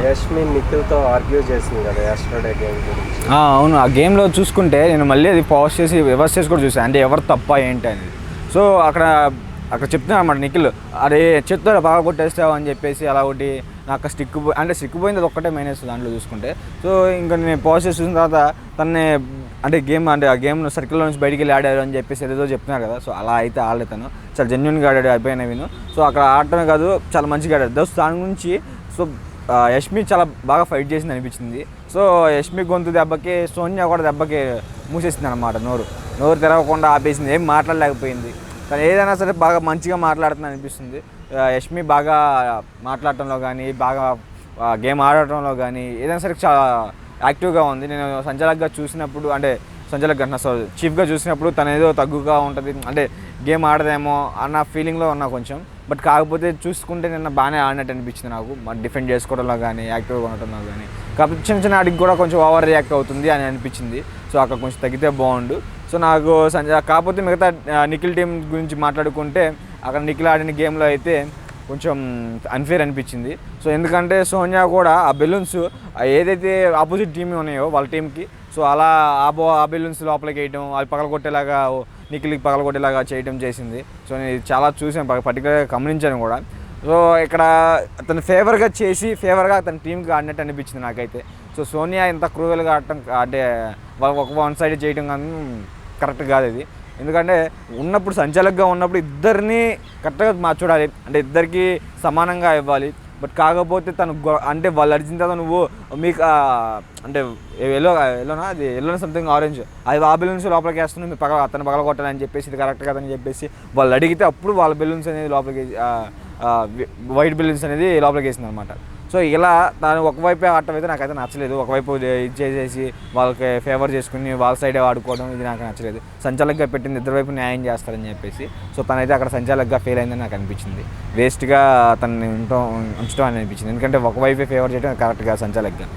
Yashmi నిఖిల్తో argue చేసింది కదా yesterday game గురించి. అవును, ఆ గేమ్లో చూసుకుంటే నేను మళ్ళీ అది పాజ్ చేసి రివర్స్ చేసి కూడా చూసాను, అంటే ఎవరు తప్ప ఏంటి అనేది. సో అక్కడ చెప్తున్నాను అనమాట నిఖిల్, అరే చెప్తాడు బాగా కొట్టేస్తావు అని చెప్పేసి అలా ఒకటి నాకు స్టిక్ అంటే స్టిక్ పోయింది, అది ఒక్కటే మైనస్ దాంట్లో చూసుకుంటే. సో ఇంకా నేను పాజ్ చేసి చూసిన తర్వాత తనని అంటే ఆ గేమ్ సర్కిల్లో నుంచి బయటికి వెళ్ళి ఆడారు అని చెప్పేసి ఏదో చెప్తున్నారు కదా. సో అలా అయితే ఆడలేదు, తను చాలా జెన్యున్గా ఆడాడు అయిపోయినా విను. సో అక్కడ ఆడటమే కాదు చాలా మంచిగా ఆడాడు. దాని గురించి సో యష్మి చాలా బాగా ఫైట్ చేసింది అనిపించింది. సో యష్మి గొంతు దెబ్బకి సోనియా కూడా దెబ్బకి మూసేసింది అనమాట, నోరు తెరవకుండా ఆపేసింది, ఏం మాట్లాడలేకపోయింది. కానీ ఏదైనా సరే బాగా మంచిగా మాట్లాడుతుంది అనిపిస్తుంది. యష్మి బాగా మాట్లాడటంలో కానీ బాగా గేమ్ ఆడటంలో కానీ ఏదైనా సరే చాలా యాక్టివ్గా ఉంది. నేను సంచాలక్గా చూసినప్పుడు అంటే చీఫ్గా చూసినప్పుడు తను ఏదో తగ్గుగా ఉంటుంది, అంటే గేమ్ ఆడదేమో అన్న ఫీలింగ్లో ఉన్నా కొంచెం. బట్ కాకపోతే చూసుకుంటే నిన్న బాగానే ఆడినట్టు అనిపించింది నాకు, డిఫెండ్ చేసుకోవడంలో కానీ యాక్టివ్గా ఉండటంలో కానీ. కాకపోతే చిన్న ఆడికి కూడా కొంచెం ఓవర్ రియాక్ట్ అవుతుంది అని అనిపించింది. సో అక్కడ కొంచెం తగ్గితే బాగుండు. సో నాకు కాకపోతే మిగతా నిఖిల్ టీం గురించి మాట్లాడుకుంటే అక్కడ నిఖిల్ ఆడిన గేమ్లో అయితే కొంచెం అన్ఫేర్ అనిపించింది. సో ఎందుకంటే సోనియా కూడా ఆ బెలూన్స్ ఏదైతే ఆపోజిట్ టీమ్ ఉన్నాయో వాళ్ళ టీంకి, సో అలా ఆ బెలూన్స్ లోపలికి వేయడం, అది పగలగొట్టేలాగా నిఖిల్కి పగలగొట్టేలాగా చేయడం చేసింది. సో నేను చాలా చూసాను, పర్టికులర్గా గమనించాను కూడా. సో ఇక్కడ అతను ఫేవర్గా తన టీంకి ఆడినట్టు అనిపించింది నాకైతే. సో సోనియా ఇంత క్రూవల్గా ఆడటం అంటే ఒక వన్ సైడ్ చేయడం కానీ కరెక్ట్ కాదు ఇది. ఎందుకంటే సంచాలకుగా ఉన్నప్పుడు ఇద్దరిని కరెక్ట్గా చూడాలి, అంటే ఇద్దరికి సమానంగా ఇవ్వాలి. బట్ కాకపోతే తను అంటే వాళ్ళు అడిచిన తర్వాత నువ్వు మీకు అంటే ఎల్లోనా సంథింగ్ ఆరెంజ్ అది ఆ బెలూన్స్ లోపలికి వేస్తున్నావు, మీరు అతను పగలగొట్టాలని చెప్పేసి ఇది కరెక్ట్ కదని చెప్పేసి వాళ్ళు అడిగితే అప్పుడు వాళ్ళ బెలూన్స్ అనేది లోపలికి వైట్ బెలూన్స్ అనేది లోపలికి వేసింది అనమాట. సో ఇలా దాని ఒకవైపే ఆడటం అయితే నాకైతే నచ్చలేదు. ఒకవైపు ఇది చేసేసి వాళ్ళకి ఫేవర్ చేసుకుని వాళ్ళ సైడే ఆడుకోవడం ఇది నాకు నచ్చలేదు. సంచాలకుగా పెట్టింది ఇద్దరు వైపు న్యాయం చేస్తారని చెప్పేసి. సో తనైతే అక్కడ సంచాలకుగా ఫెయిల్ అయిందని నాకు అనిపించింది. వేస్ట్గా తనని ఉంచడం అని అనిపించింది, ఎందుకంటే ఒకవైపే ఫేవర్ చేయడం కరెక్ట్గా సంచాలకుగా.